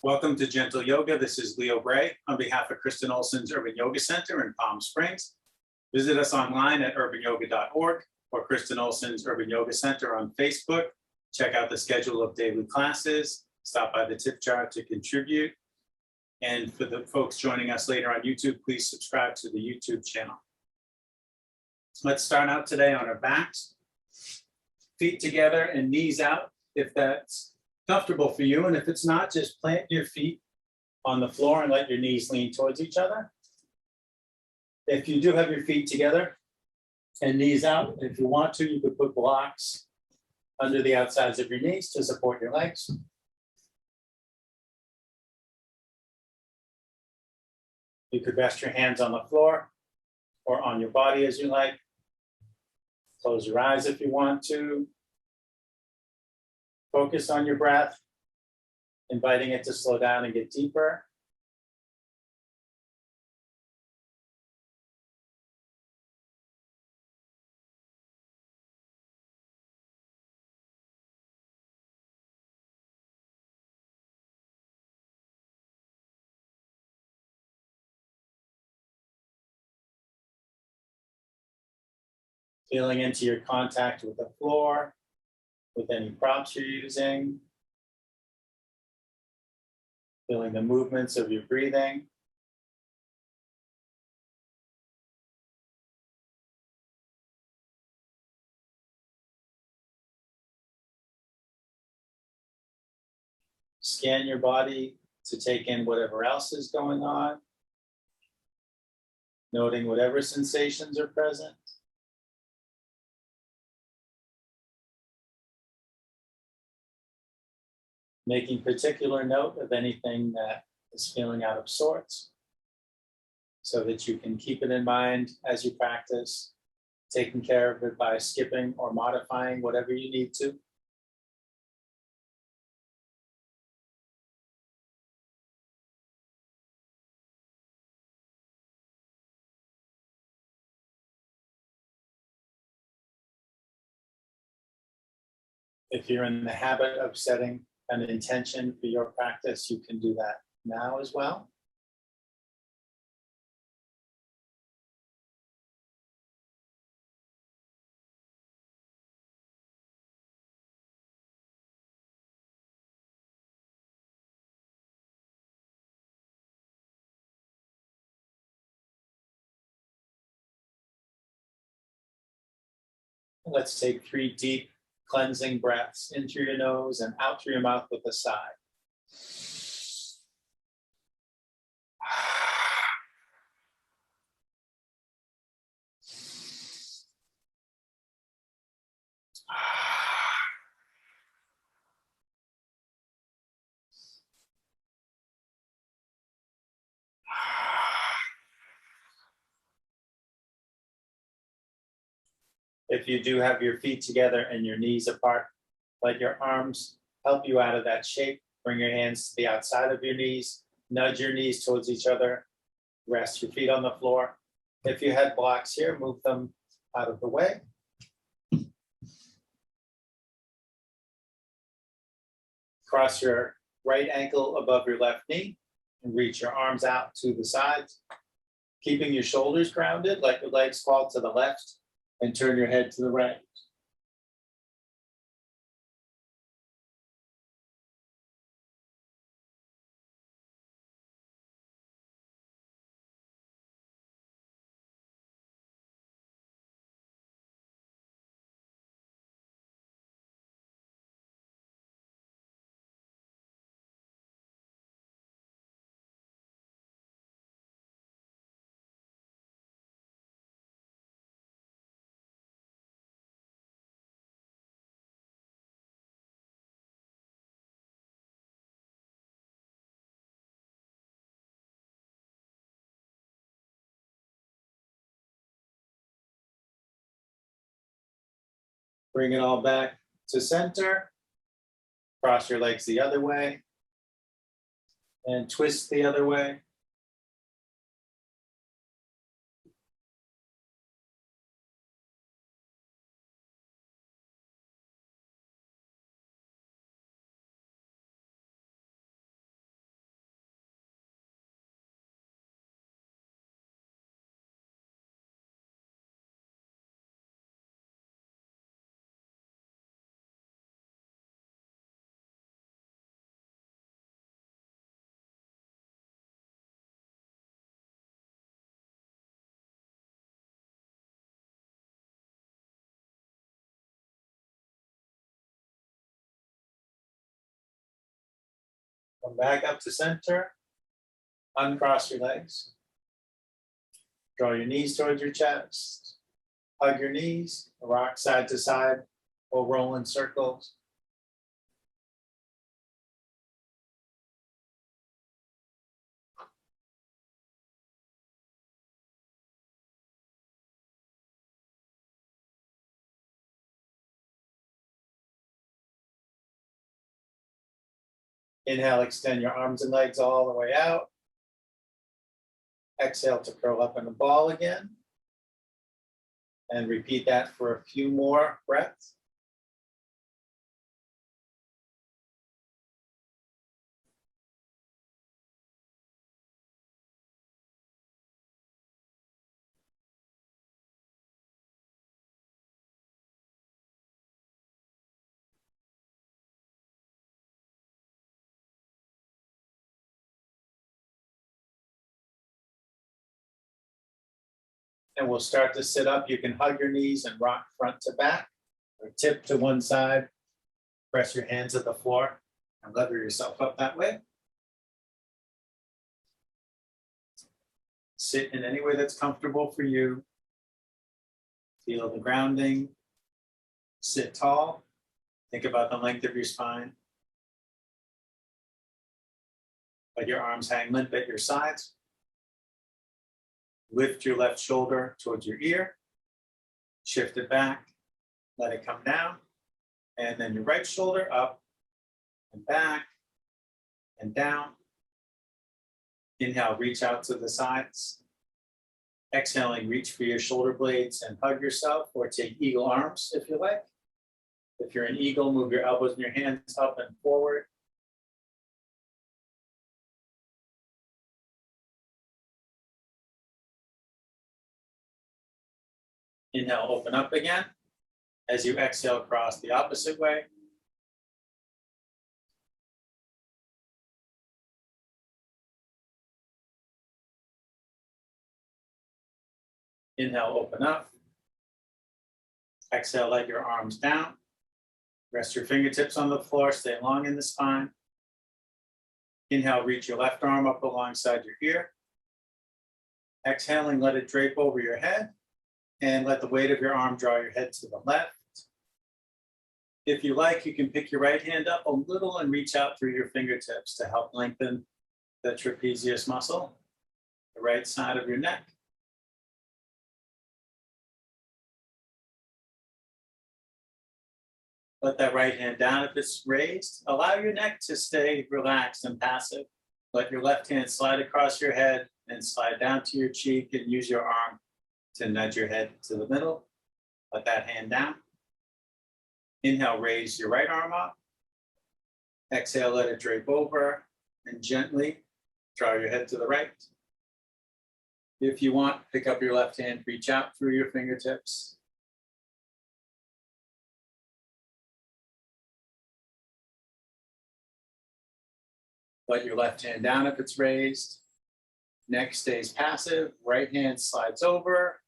Welcome to Gentle Yoga. This is Leo Bray on behalf of Kristen Olson's Urban Yoga Center in Palm Springs. Visit us online at urbanyoga.org or Kristen Olson's Urban Yoga Center on Facebook. Check out the schedule of daily classes. Stop by the tip jar to contribute. And for the folks joining us later on YouTube, please subscribe to the YouTube channel. Let's start out today on our backs. Feet together and knees out if that's comfortable for you. And if it's not, just plant your feet on the floor and let your knees lean towards each other. If you do have your feet together and knees out, if you want to, you could put blocks under the outsides of your knees to support your legs. You could rest your hands on the floor or on your body as you like. Close your eyes if you want to. Focus on your breath, inviting it to slow down and get deeper. Feeling into your contact with the floor, with any props you're using. Feeling the movements of your breathing. Scan your body to take in whatever else is going on. Noting whatever sensations are present. Making particular note of anything that is feeling out of sorts so that you can keep it in mind as you practice, taking care of it by skipping or modifying whatever you need to. If you're in the habit of setting an intention for your practice, you can do that now as well. Let's take 3 deep cleansing breaths in through your nose and out through your mouth with a sigh. If you do have your feet together and your knees apart, let your arms help you out of that shape. Bring your hands to the outside of your knees. Nudge your knees towards each other. Rest your feet on the floor. If you had blocks here, move them out of the way. Cross your right ankle above your left knee and reach your arms out to the sides. Keeping your shoulders grounded, let your legs fall to the left and turn your head to the right. Bring it all back to center. Cross your legs the other way. And twist the other way. Come back up to center. Uncross your legs. Draw your knees towards your chest. Hug your knees, rock side to side, or roll in circles. Inhale, extend your arms and legs all the way out. Exhale to curl up in a ball again. And repeat that for a few more breaths. And we'll start to sit up. You can hug your knees and rock front to back, or tip to one side. Press your hands at the floor and lever yourself up that way. Sit in any way that's comfortable for you. Feel the grounding. Sit tall. Think about the length of your spine. Let your arms hang limp at your sides. Lift your left shoulder towards your ear. Shift it back. Let it come down. And then your right shoulder up and back and down. Inhale, reach out to the sides. Exhaling, reach for your shoulder blades and hug yourself, or take eagle arms if you like. If you're an eagle, move your elbows and your hands up and forward. Inhale, open up again. As you exhale, cross the opposite way. Inhale, open up. Exhale, let your arms down. Rest your fingertips on the floor, stay long in the spine. Inhale, reach your left arm up alongside your ear. Exhaling, let it drape over your head. And let the weight of your arm draw your head to the left. If you like, you can pick your right hand up a little and reach out through your fingertips to help lengthen the trapezius muscle, the right side of your neck. Let that right hand down if it's raised. Allow your neck to stay relaxed and passive. Let your left hand slide across your head and slide down to your cheek, and use your arm to nudge your head to the middle. Let that hand down. Inhale, raise your right arm up. Exhale, let it drape over, and gently draw your head to the right. If you want, pick up your left hand, reach out through your fingertips. Let your left hand down if it's raised. Neck stays passive. Right hand slides over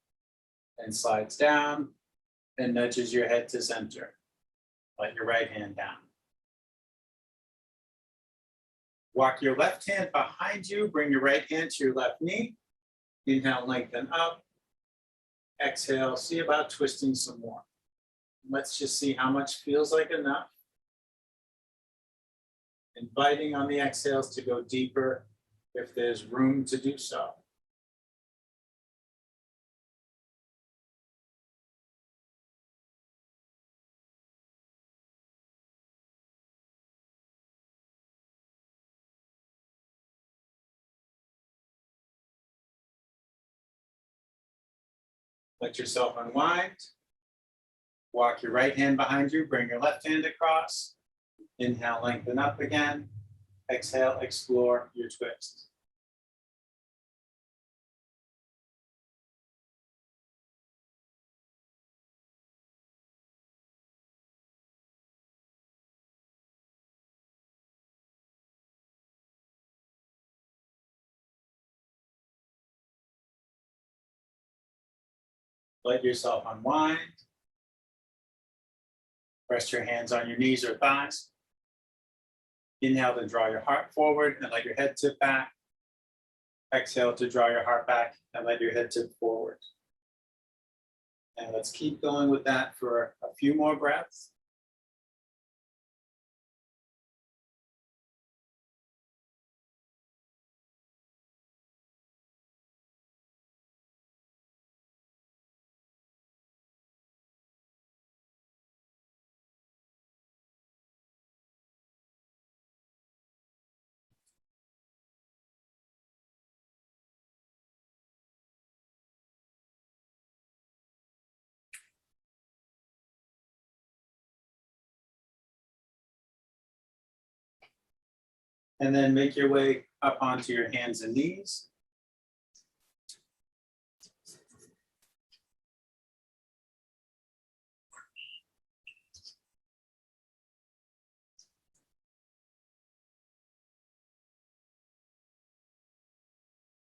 and slides down and nudges your head to center. Let your right hand down. Walk your left hand behind you. Bring your right hand to your left knee. Inhale, lengthen up. Exhale, see about twisting some more. Let's just see how much feels like enough. Inviting on the exhales to go deeper if there's room to do so. Let yourself unwind. Walk your right hand behind you, bring your left hand across. Inhale, lengthen up again. Exhale, explore your twist. Let yourself unwind. Rest your hands on your knees or thighs. Inhale to draw your heart forward and let your head tip back. Exhale to draw your heart back and let your head tip forward. And let's keep going with that for a few more breaths. And then make your way up onto your hands and knees.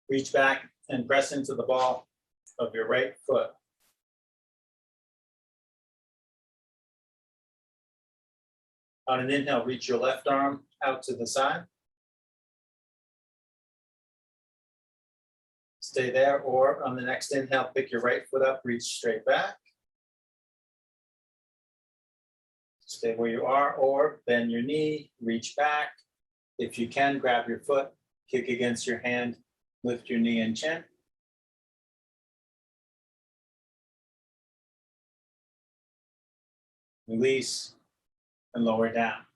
Reach back and press into the ball of your right foot. On an inhale, reach your left arm out to the side. Stay there, or on the next inhale, pick your right foot up, reach straight back. Stay where you are, or bend your knee, reach back. If you can, grab your foot, kick against your hand, lift your knee and chin. Release and lower down.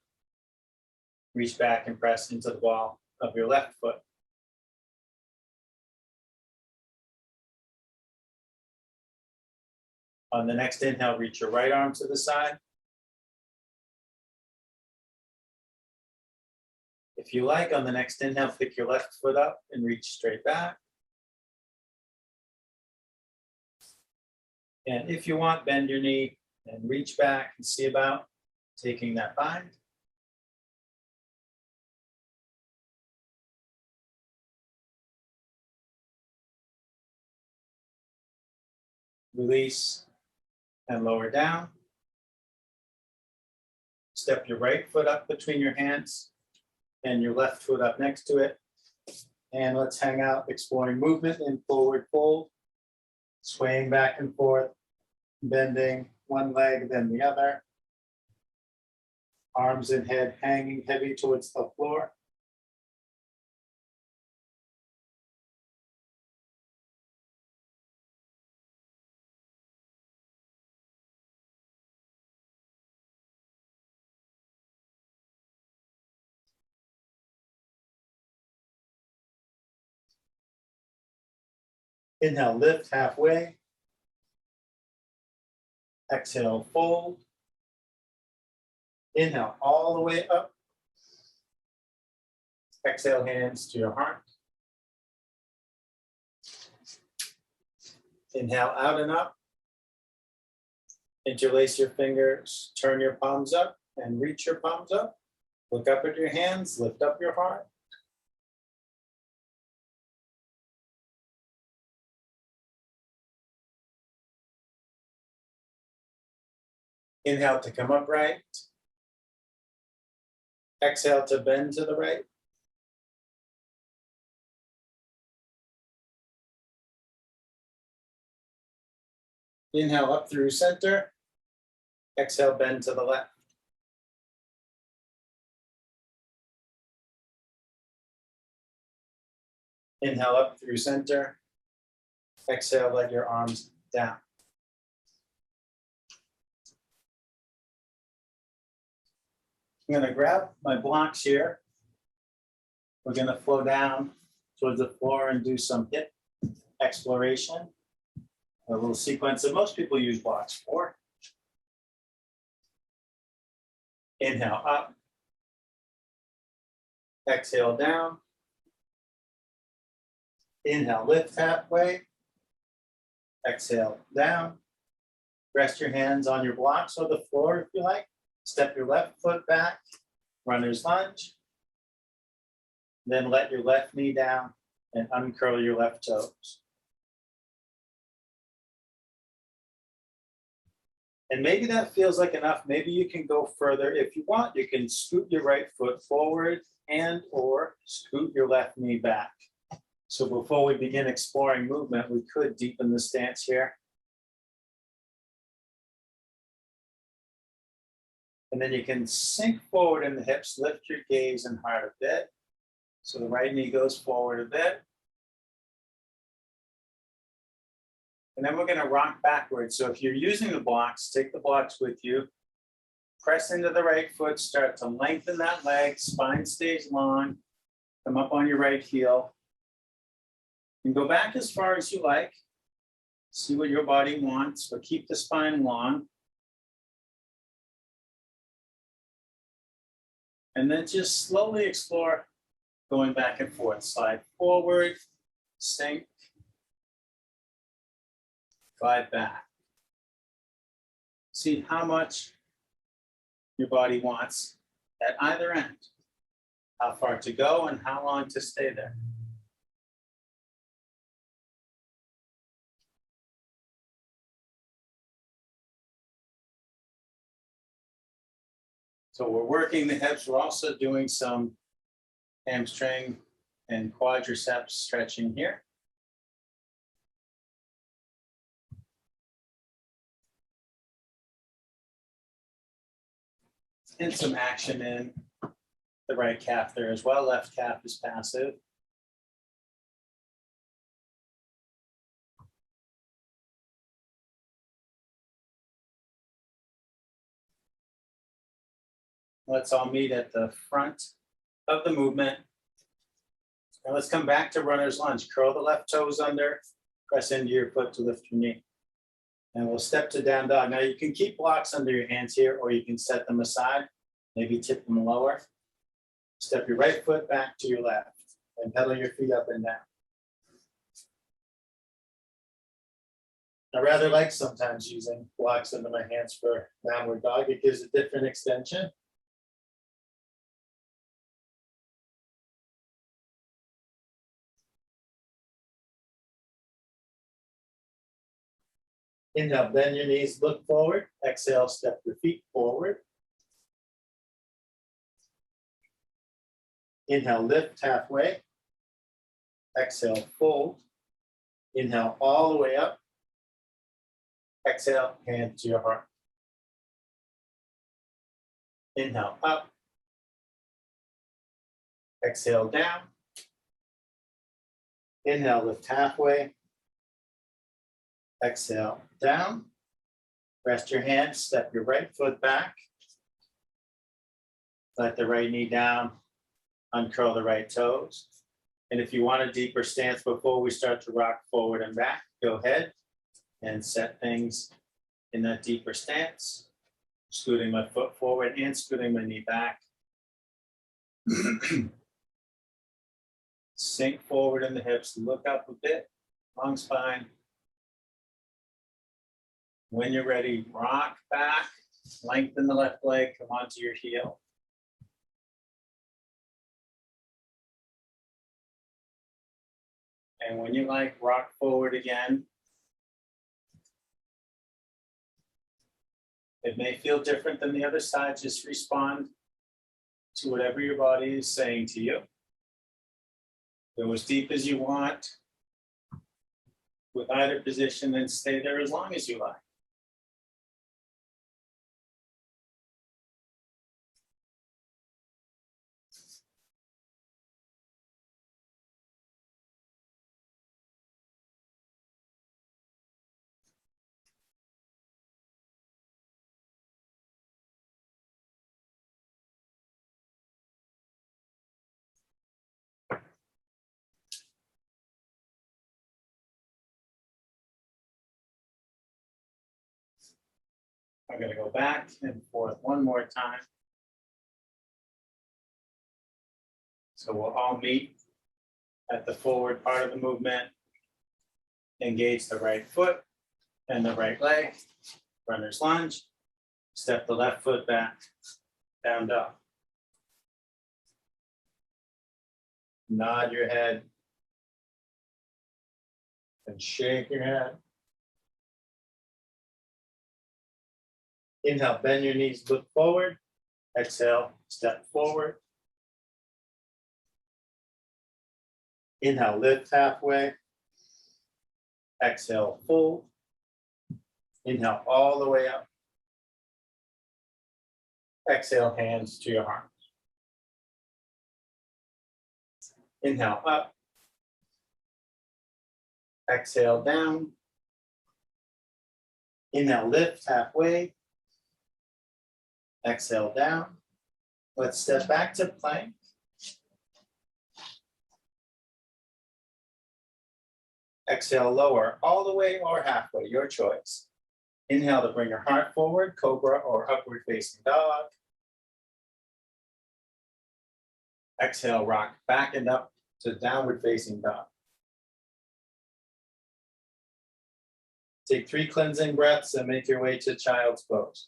Reach back and press into the ball of your left foot. On the next inhale, reach your right arm to the side. If you like, on the next inhale, pick your left foot up and reach straight back. And if you want, bend your knee and reach back and see about taking that bind. Release and lower down. Step your right foot up between your hands and your left foot up next to it. And let's hang out exploring movement in forward fold, swaying back and forth, bending one leg, then the other. Arms and head hanging heavy towards the floor. Inhale, lift halfway. Exhale, fold. Inhale, all the way up. Exhale, hands to your heart. Inhale, out and up. Interlace your fingers, turn your palms up and reach your palms up. Look up at your hands, lift up your heart. Inhale to come upright. Exhale to bend to the right. Inhale up through center. Exhale, bend to the left. Inhale up through center. Exhale, let your arms down. I'm going to grab my blocks here. We're going to flow down towards the floor and do some hip exploration. A little sequence that most people use blocks for. Inhale up. Exhale down. Inhale, lift halfway. Exhale down. Rest your hands on your blocks or the floor if you like. Step your left foot back, runner's lunge. Then let your left knee down and uncurl your left toes. And maybe that feels like enough. Maybe you can go further. If you want, you can scoot your right foot forward and or scoot your left knee back. So before we begin exploring movement, we could deepen the stance here. And then you can sink forward in the hips, lift your gaze and heart a bit. So the right knee goes forward a bit. And then we're going to rock backwards. So if you're using the blocks, take the blocks with you. Press into the right foot, start to lengthen that leg, spine stays long. Come up on your right heel. And go back as far as you like. See what your body wants, but keep the spine long. And then just slowly explore going back and forth. Slide forward, sink, glide back. See how much your body wants at either end. How far to go and how long to stay there. So we're working the hips. We're also doing some hamstring and quadriceps stretching here. And some action in the right calf there as well. Left calf is passive. Let's all meet at the front of the movement. Now let's come back to runner's lunge. Curl the left toes under, press into your foot to lift your knee. And we'll step to down dog. Now you can keep blocks under your hands here, or you can set them aside, maybe tip them lower. Step your right foot back to your left and pedal your feet up and down. I rather like sometimes using blocks under my hands for downward dog. It gives a different extension. Inhale, bend your knees, look forward. Exhale, step your feet forward. Inhale, lift halfway. Exhale, fold. Inhale, all the way up. Exhale, hand to your heart. Inhale, up. Exhale, down. Inhale, lift halfway. Exhale, down. Rest your hands, step your right foot back. Let the right knee down, uncurl the right toes. And if you want a deeper stance before we start to rock forward and back, go ahead and set things in that deeper stance. Scooting my foot forward and scooting my knee back. Sink forward in the hips, look up a bit, long spine. When you're ready, rock back, lengthen the left leg, come onto your heel. And when you like, rock forward again. It may feel different than the other side, just respond to whatever your body is saying to you. Go as deep as you want with either position and stay there as long as you like. I'm going to go back and forth one more time. So we'll all meet at the forward part of the movement. Engage the right foot and the right leg. Runner's lunge. Step the left foot back, down dog. Nod your head and shake your head. Inhale, bend your knees, look forward. Exhale, step forward. Inhale, lift halfway. Exhale, fold. Inhale all the way up. Exhale, hands to your arms. Inhale up. Exhale down. Inhale, lift halfway. Exhale down. Let's step back to plank. Exhale, lower all the way or halfway, your choice. Inhale to bring your heart forward, cobra or upward facing dog. Exhale, rock back and up to downward facing dog. Take 3 cleansing breaths and make your way to child's pose.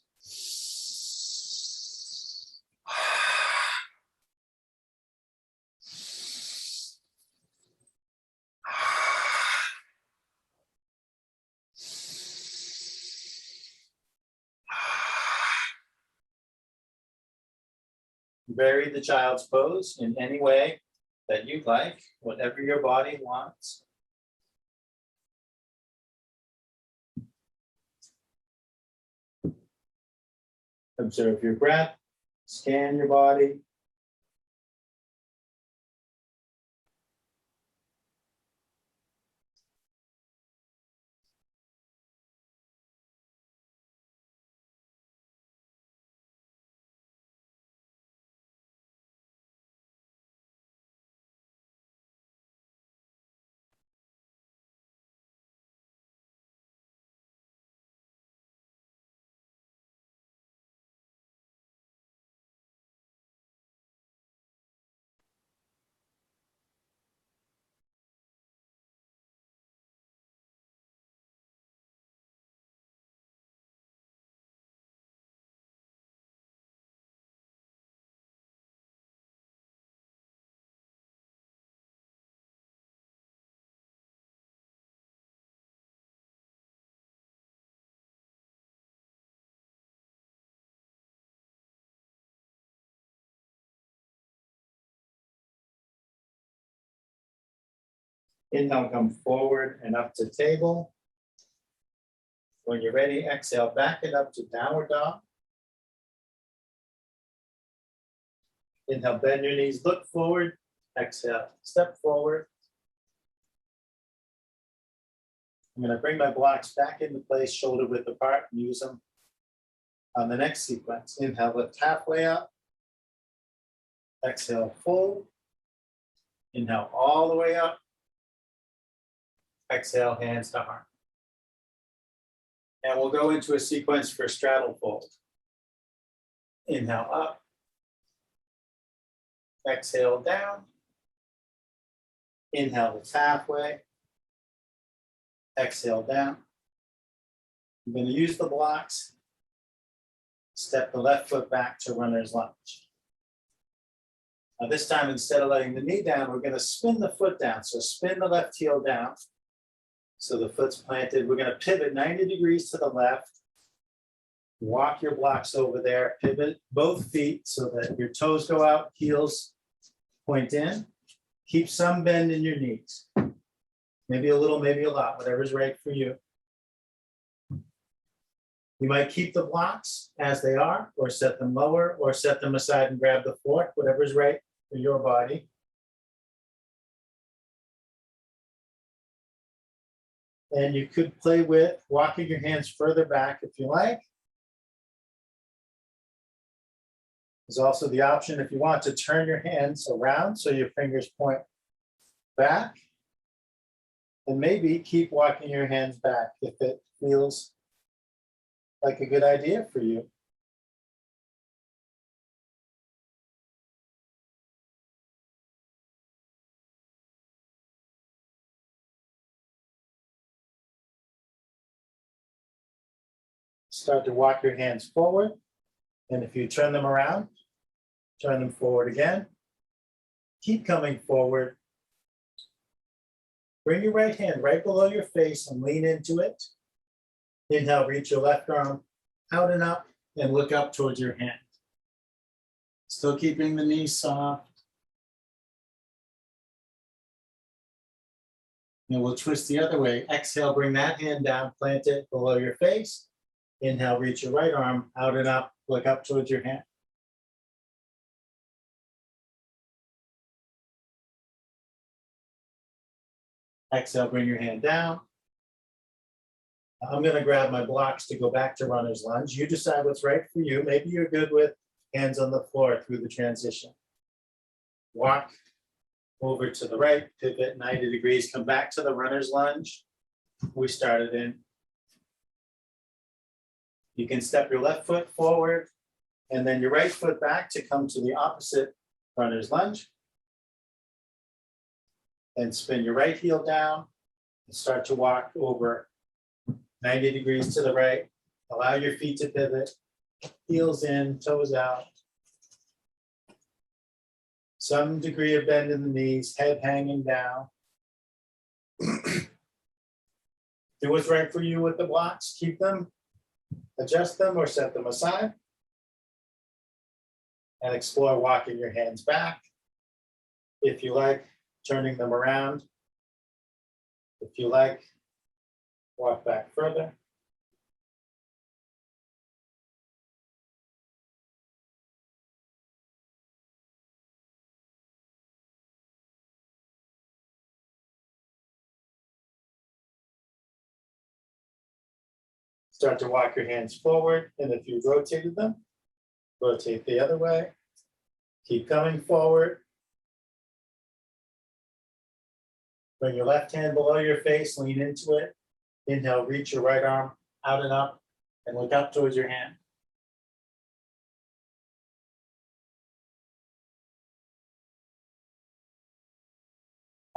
Vary the child's pose in any way that you'd like, whatever your body wants. Observe your breath, scan your body. Inhale, come forward and up to table. When you're ready, exhale, back it up to downward dog. Inhale, bend your knees, look forward. Exhale, step forward. I'm going to bring my blocks back into place, shoulder width apart, and use them on the next sequence. Inhale, lift halfway up. Exhale, fold. Inhale, all the way up. Exhale, hands to heart. And we'll go into a sequence for straddle fold. Inhale up. Exhale down. Inhale, lift halfway. Exhale down. I'm going to use the blocks. Step the left foot back to runner's lunge. Now this time, instead of letting the knee down, we're going to spin the foot down. So spin the left heel down. So the foot's planted. We're going to pivot 90 degrees to the left. Walk your blocks over there. Pivot both feet so that your toes go out, heels point in. Keep some bend in your knees. Maybe a little, maybe a lot, whatever's right for you. You might keep the blocks as they are, or set them lower, or set them aside and grab the fork, whatever's right for your body. And you could play with walking your hands further back if you like. There's also the option if you want to turn your hands around so your fingers point back. And maybe keep walking your hands back if it feels like a good idea for you. Start to walk your hands forward. And if you turn them around, turn them forward again. Keep coming forward. Bring your right hand right below your face and lean into it. Inhale, reach your left arm out and up and look up towards your hand. Still keeping the knees soft. And we'll twist the other way. Exhale, bring that hand down, plant it below your face. Inhale, reach your right arm out and up, look up towards your hand. Exhale, bring your hand down. I'm gonna grab my blocks to go back to runner's lunge. You decide what's right for you. Maybe you're good with hands on the floor through the transition. Walk over to the right, pivot 90 degrees, come back to the runner's lunge. We started in. You can step your left foot forward and then your right foot back to come to the opposite runner's lunge. And spin your right heel down and start to walk over 90 degrees to the right. Allow your feet to pivot, heels in, toes out. Some degree of bend in the knees, head hanging down. Do what's right for you with the blocks. Keep them, adjust them, or set them aside. And explore walking your hands back. If you like, turning them around. If you like, walk back further. Start to walk your hands forward, and if you rotated them, rotate the other way. Keep coming forward. Bring your left hand below your face, lean into it. Inhale, reach your right arm out and up, and look up towards your hand.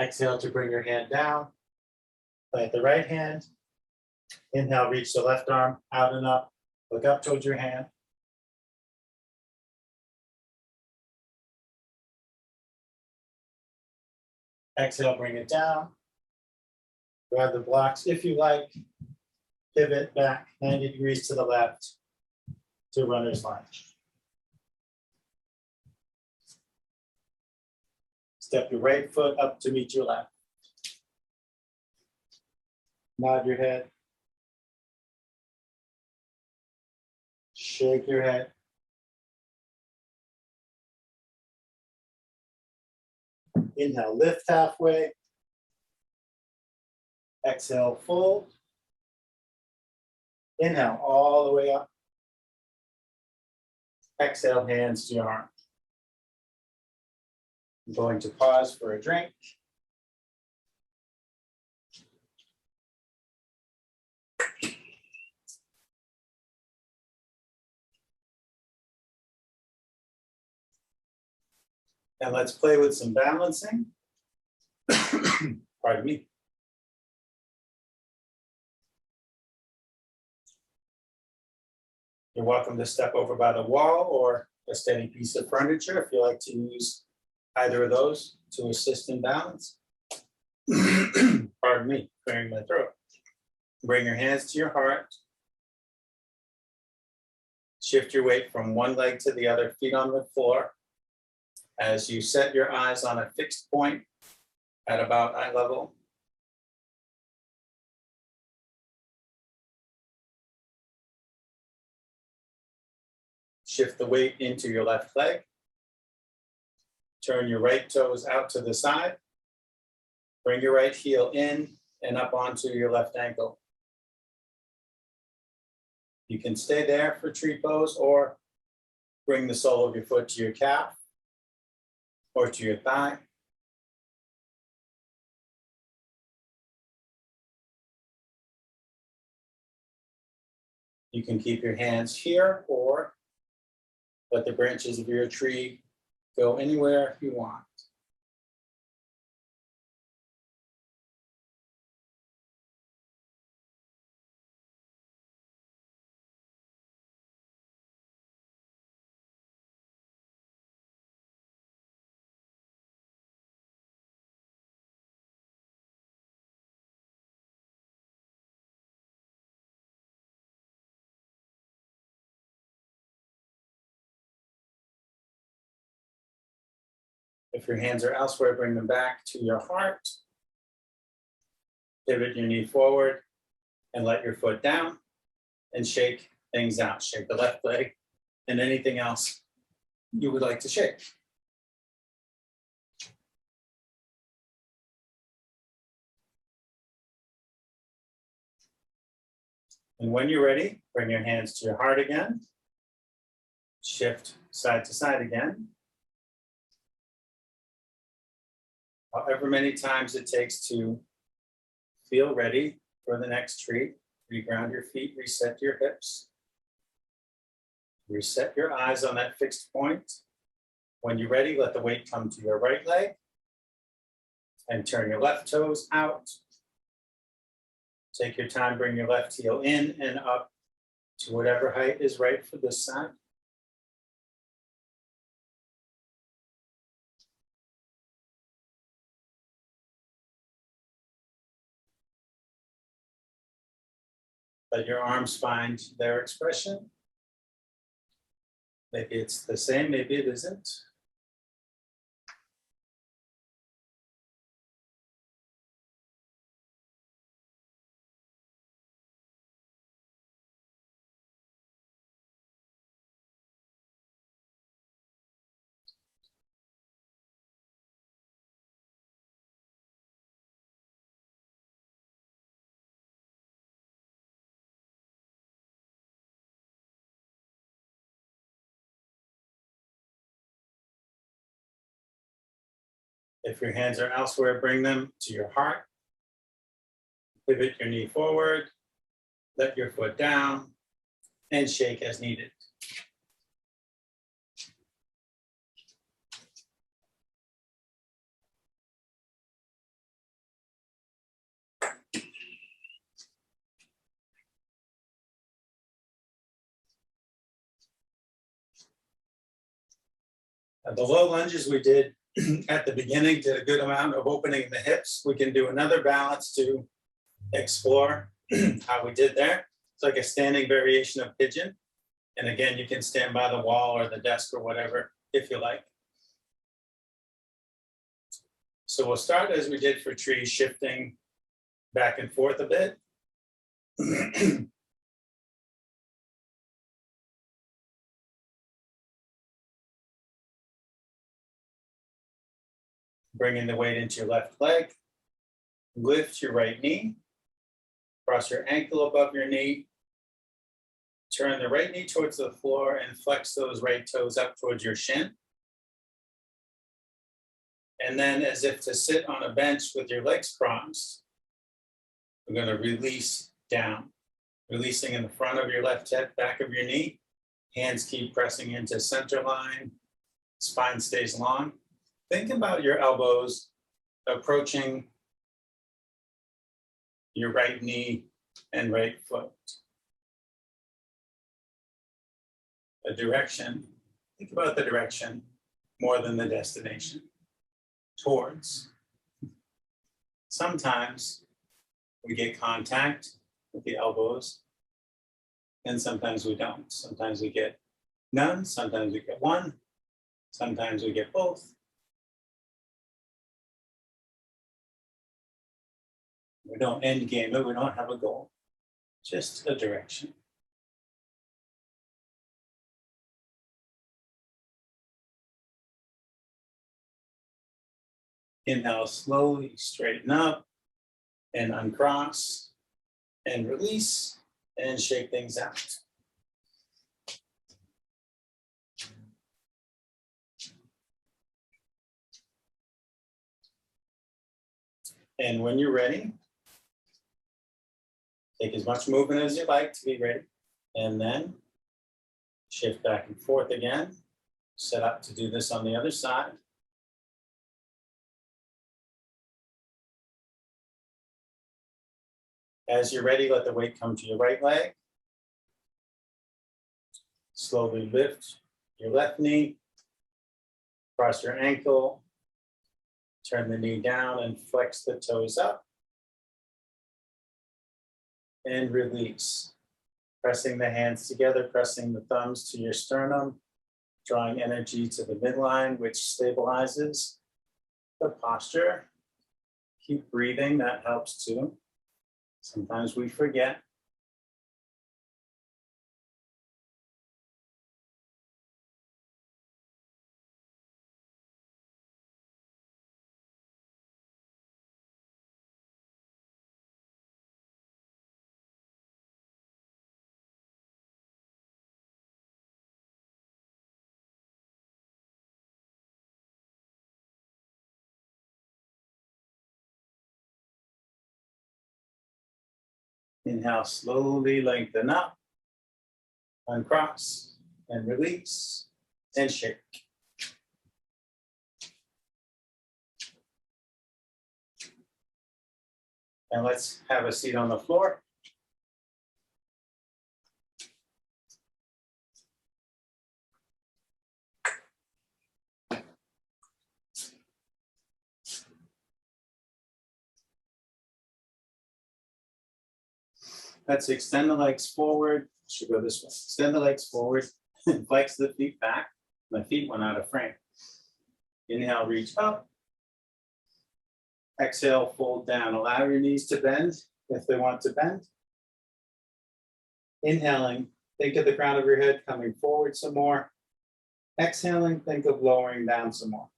Exhale to bring your hand down. Plant the right hand. Inhale, reach the left arm out and up. Look up towards your hand. Exhale, bring it down. Grab the blocks if you like. Pivot back 90 degrees to the left to runner's lunge. Step your right foot up to meet your left. Nod your head. Shake your head. Inhale, lift halfway. Exhale, fold. Inhale, all the way up. Exhale, hands to your arm. I'm going to pause for a drink. And let's play with some balancing. Pardon me. You're welcome to step over by the wall or a steady piece of furniture if you like to use either of those to assist in balance. Pardon me, clearing my throat. Bring your hands to your heart. Shift your weight from one leg to the other, feet on the floor. As you set your eyes on a fixed point at about eye level. Shift the weight into your left leg. Turn your right toes out to the side. Bring your right heel in and up onto your left ankle. You can stay there for tree pose or bring the sole of your foot to your calf or to your thigh. You can keep your hands here or let the branches of your tree go anywhere you want. If your hands are elsewhere, bring them back to your heart. Pivot your knee forward and let your foot down and shake things out. Shake the left leg and anything else you would like to shake. And when you're ready, bring your hands to your heart again. Shift side to side again. However many times it takes to feel ready for the next treat. Reground your feet, reset your hips. Reset your eyes on that fixed point. When you're ready, let the weight come to your right leg and turn your left toes out. Take your time, bring your left heel in and up to whatever height is right for this side. Let your arms find their expression. Maybe it's the same, maybe it isn't. If your hands are elsewhere, bring them to your heart. Pivot your knee forward, let your foot down, and shake as needed. The low lunges we did at the beginning did a good amount of opening the hips. We can do another balance to explore how we did there. It's like a standing variation of pigeon. And again, you can stand by the wall or the desk or whatever if you like. So we'll start as we did for tree, shifting back and forth a bit. Bringing the weight into your left leg. Lift your right knee. Cross your ankle above your knee. Turn the right knee towards the floor and flex those right toes up towards your shin. And then as if to sit on a bench with your legs crossed, we're going to release down. Releasing in the front of your left hip, back of your knee. Hands keep pressing into center line. Spine stays long. Think about your elbows approaching your right knee and right foot. The direction, think about the direction more than the destination. Towards. Sometimes we get contact with the elbows, and sometimes we don't. Sometimes we get none, sometimes we get one, sometimes we get both. We don't end game it, we don't have a goal, just a direction. Inhale, slowly straighten up and uncross and release and shake things out. And when you're ready, take as much movement as you like to be ready, and then shift back and forth again. Set up to do this on the other side. As you're ready, let the weight come to your right leg. Slowly lift your left knee, cross your ankle, turn the knee down and flex the toes up. And release. Pressing the hands together, pressing the thumbs to your sternum, drawing energy to the midline, which stabilizes the posture. Keep breathing, that helps too. Sometimes we forget. Inhale, slowly lengthen up, uncross, and release, and shake. And let's have a seat on the floor. Let's extend the legs forward. Should go this way. Extend the legs forward and flex the feet back. My feet went out of frame. Inhale, reach up. Exhale, fold down. Allow your knees to bend if they want to bend. Inhaling, think of the crown of your head coming forward some more. Exhaling, think of lowering down some more.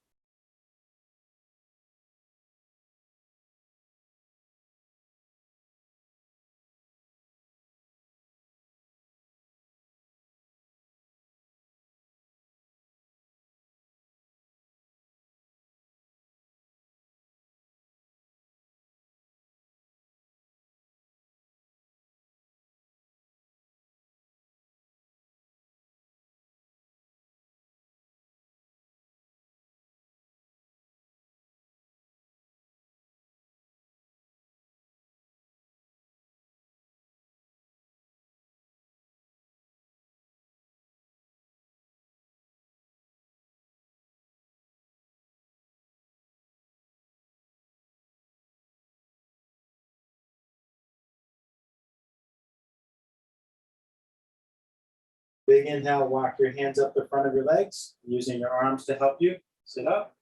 Big inhale, walk your hands up the front of your legs, using your arms to help you sit up.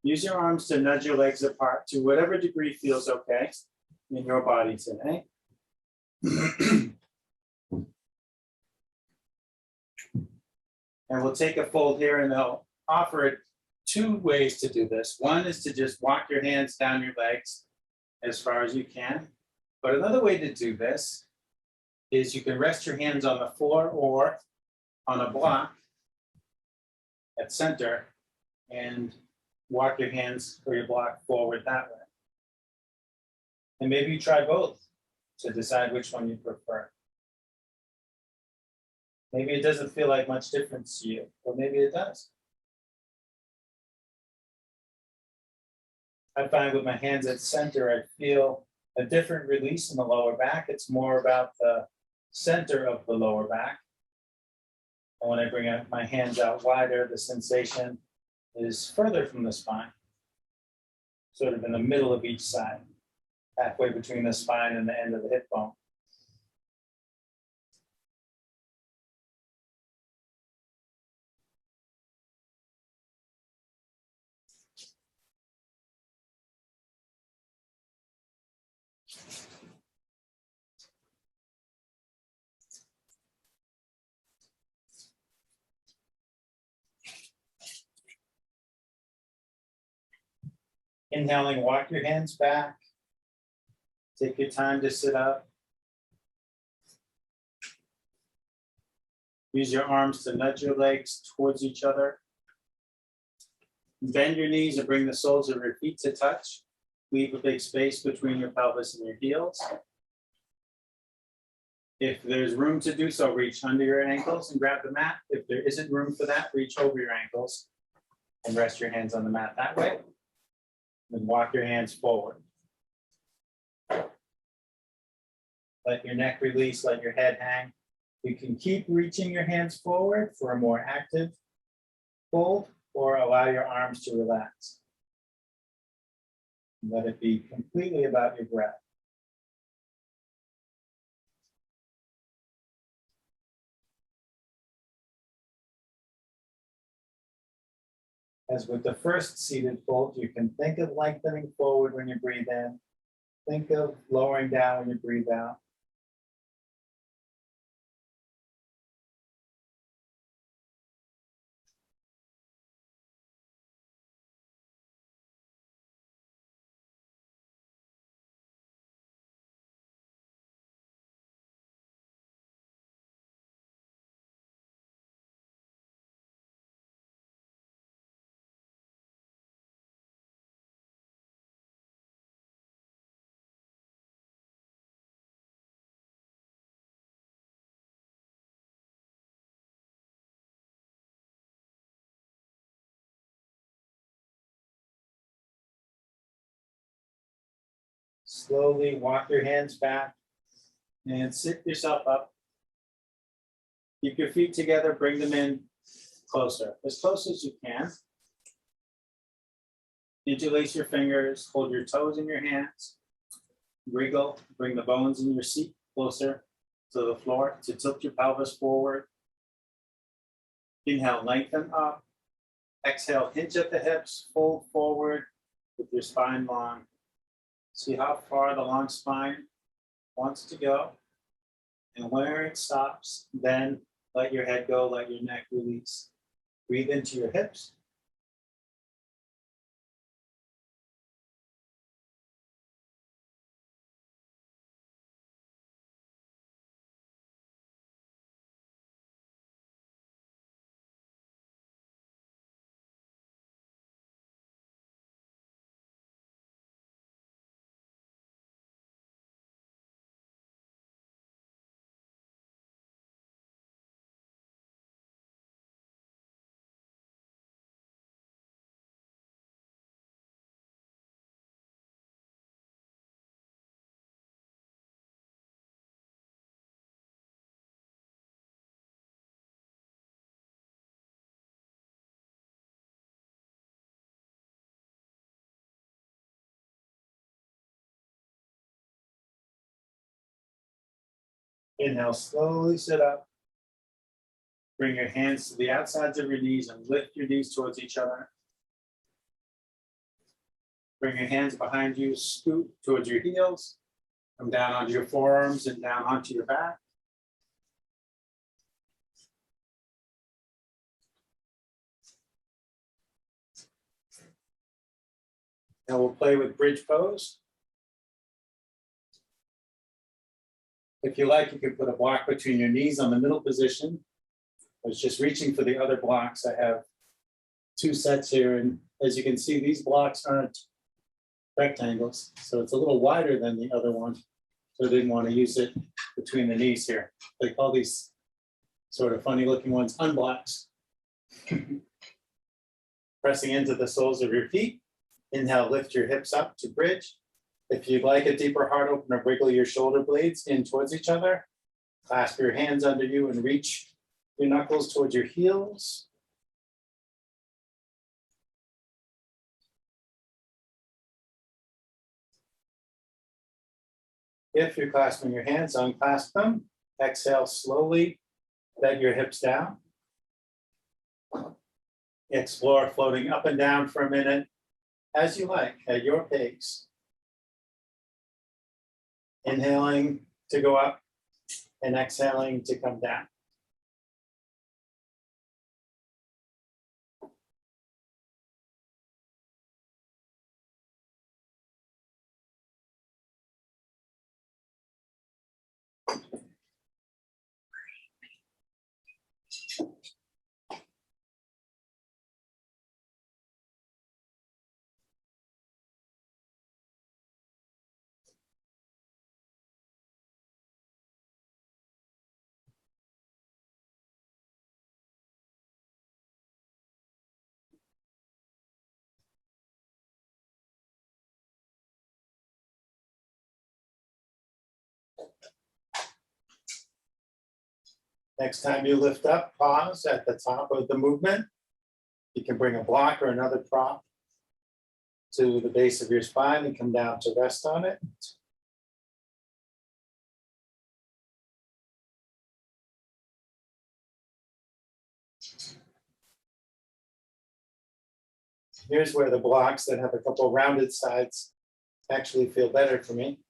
Use your arms to nudge your legs apart to whatever degree feels okay in your body today. And we'll take a fold here, and I'll offer it two ways to do this. One is to just walk your hands down your legs as far as you can. But another way to do this is you can rest your hands on the floor or on a block at center and walk your hands or your block forward that way. And maybe you try both to decide which one you prefer. Maybe it doesn't feel like much difference to you, or maybe it does. I find with my hands at center, I feel a different release in the lower back. It's more about the center of the lower back. And when I bring my hands out wider, the sensation is further from the spine, sort of in the middle of each side, halfway between the spine and the end of the hip bone. Inhaling, walk your hands back. Take your time to sit up. Use your arms to nudge your legs towards each other. Bend your knees and bring the soles of your feet to touch. Leave a big space between your pelvis and your heels. If there's room to do so, reach under your ankles and grab the mat. If there isn't room for that, reach over your ankles and rest your hands on the mat that way. And walk your hands forward. Let your neck release, let your head hang. You can keep reaching your hands forward for a more active fold, or allow your arms to relax. Let it be completely about your breath. As with the first seated fold, you can think of lengthening forward when you breathe in. Think of lowering down when you breathe out. Slowly walk your hands back and sit yourself up. Keep your feet together, bring them in closer, as close as you can. Interlace your fingers, hold your toes in your hands. Wriggle, bring the bones in your seat closer to the floor to tilt your pelvis forward. Inhale, lengthen up. Exhale, hinge at the hips, fold forward with your spine long. See how far the long spine wants to go. And where it stops, then let your head go, let your neck release. Breathe into your hips. Inhale, slowly sit up. Bring your hands to the outsides of your knees and lift your knees towards each other. Bring your hands behind you, scoot towards your heels. Come down onto your forearms and down onto your back. Now we'll play with bridge pose. If you like, you can put a block between your knees on the middle position. I was just reaching for the other blocks. I have 2 sets here, and as you can see, these blocks aren't rectangles, so it's a little wider than the other one. So I didn't want to use it between the knees here. They call these sort of funny looking ones unblocks. Pressing into the soles of your feet. Inhale, lift your hips up to bridge. If you'd like a deeper heart opener, wiggle your shoulder blades in towards each other. Clasp your hands under you and reach your knuckles towards your heels. If you're clasping your hands, unclasp them. Exhale slowly, bend your hips down. Explore floating up and down for a minute as you like, at your pace. Inhaling to go up and exhaling to come down. Next time you lift up, pause at the top of the movement. You can bring a block or another prop to the base of your spine and come down to rest on it. Here's where the blocks that have a couple rounded sides actually feel better for me.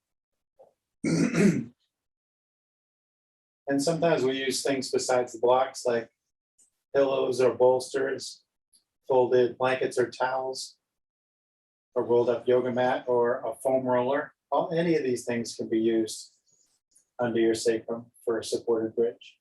And sometimes we use things besides the blocks like pillows or bolsters, folded blankets or towels, a rolled up yoga mat or a foam roller. Any of these things can be used under your sacrum for a supported bridge.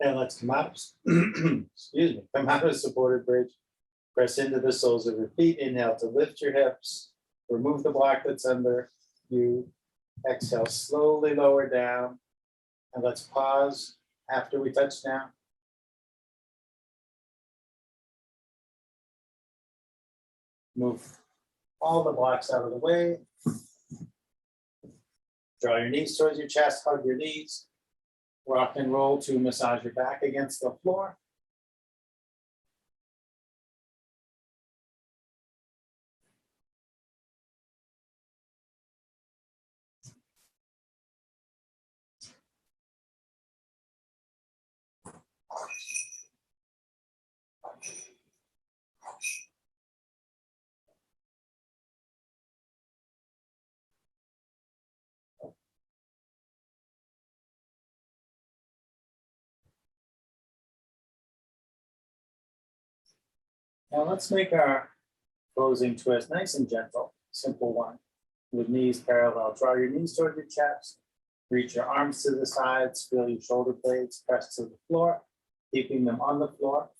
And let's come out, excuse me, come out of supported bridge. Press into the soles of your feet. Inhale to lift your hips. Remove the block that's under you. Exhale, slowly lower down. And let's pause after we touch down. Move all the blocks out of the way. Draw your knees towards your chest, hug your knees. Rock and roll to massage your back against the floor. Now let's make our closing twist nice and gentle, simple one. With knees parallel, draw your knees toward your chest, reach your arms to the sides, feel your shoulder blades press to the floor, keeping them on the floor.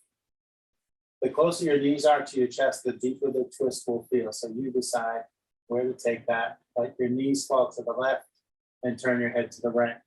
The closer your knees are to your chest, the deeper the twist will feel. So you decide where to take that. Let your knees fall to the left and turn your head to the right.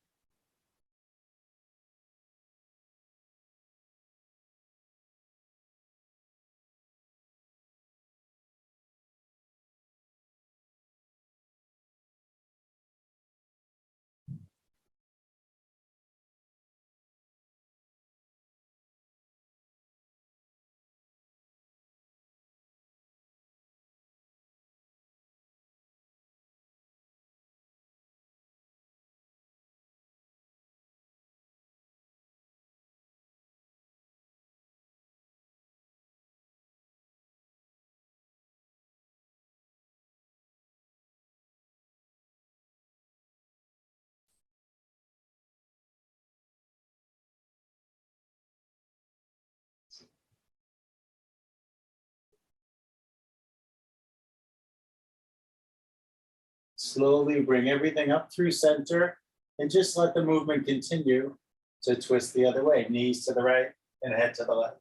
Slowly bring everything up through center and just let the movement continue to twist the other way, knees to the right and head to the left.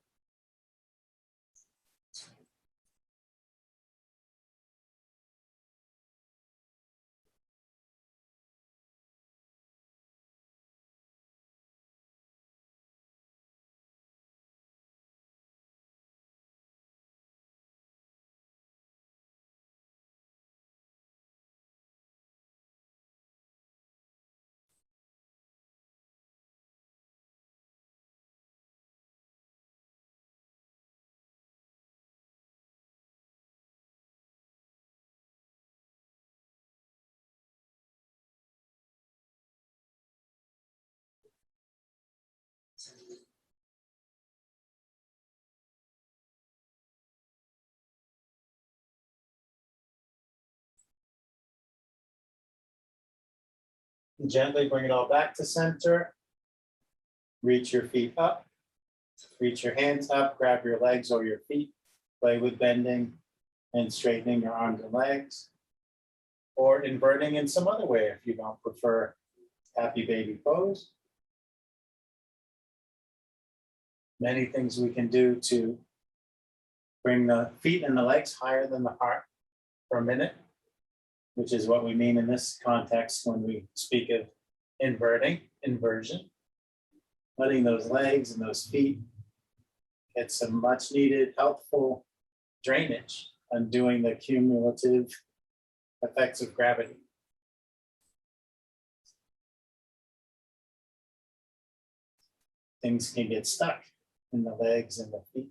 Gently bring it all back to center. Reach your feet up. Reach your hands up, grab your legs or your feet. Play with bending and straightening your arms and legs. or inverting in some other way if you don't prefer happy baby pose. Many things we can do to bring the feet and the legs higher than the heart for a minute, which is what we mean in this context when we speak of inversion. Letting those legs and those feet get some much needed helpful drainage, undoing the cumulative effects of gravity. Things can get stuck in the legs and the feet.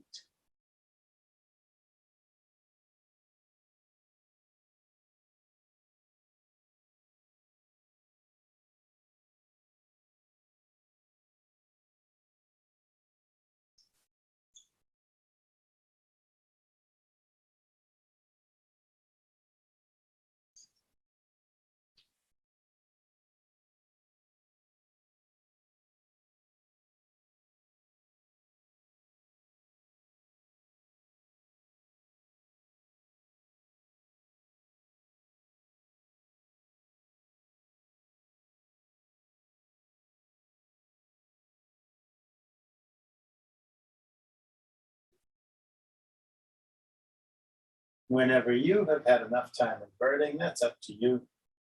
Whenever you have had enough time inverting, that's up to you.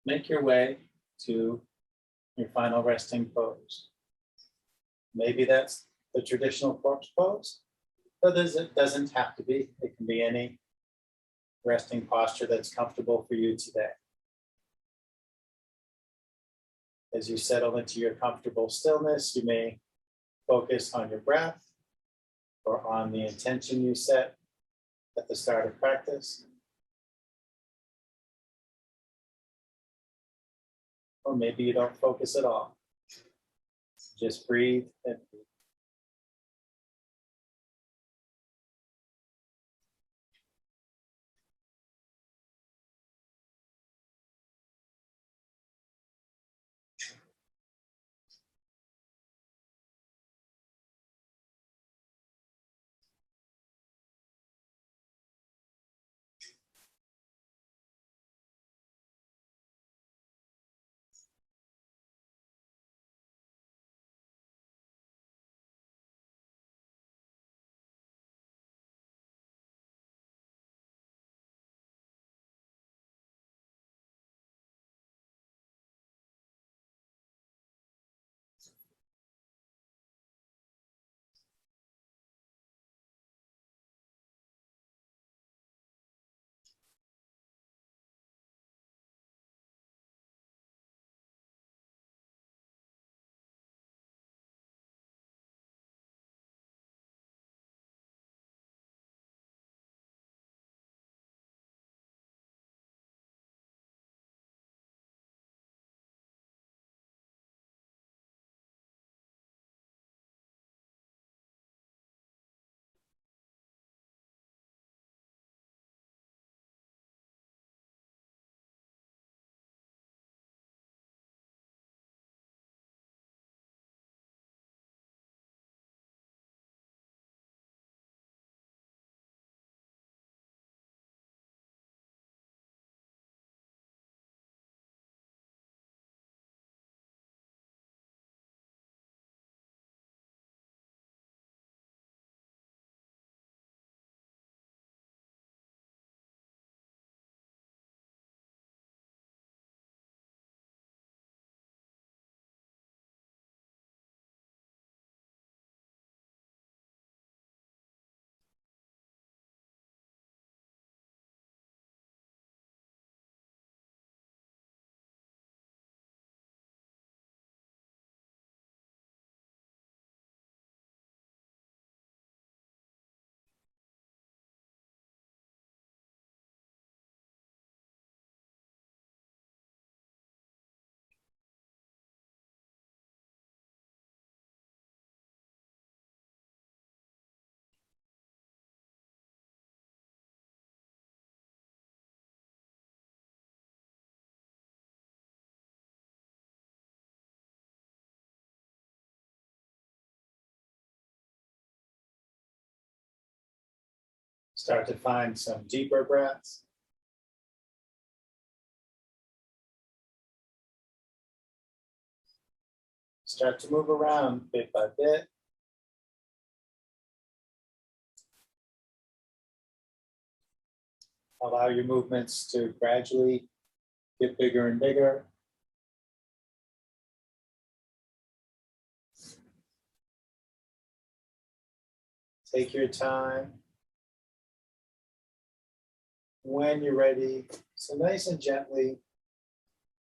Make your way to your final resting pose. Maybe that's the traditional corpse pose, but it doesn't have to be. It can be any resting posture that's comfortable for you today. As you settle into your comfortable stillness, you may focus on your breath or on the intention you set at the start of practice. Or maybe you don't focus at all. Just breathe and breathe. Start to find some deeper breaths. Start to move around bit by bit. Allow your movements to gradually get bigger and bigger. Take your time. When you're ready, so nice and gently,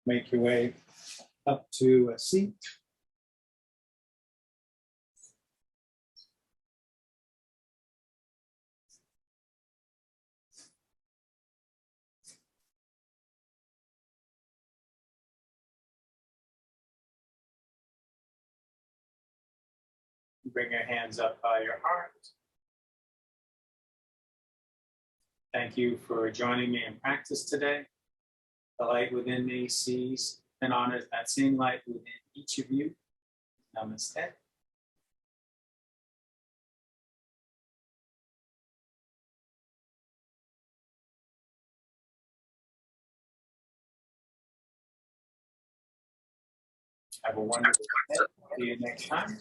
make your way up to a seat. Bring your hands up by your heart. Thank you for joining me in practice today. The light within me sees and honors that same light within each of you. Namaste. Have a wonderful day. See you next time.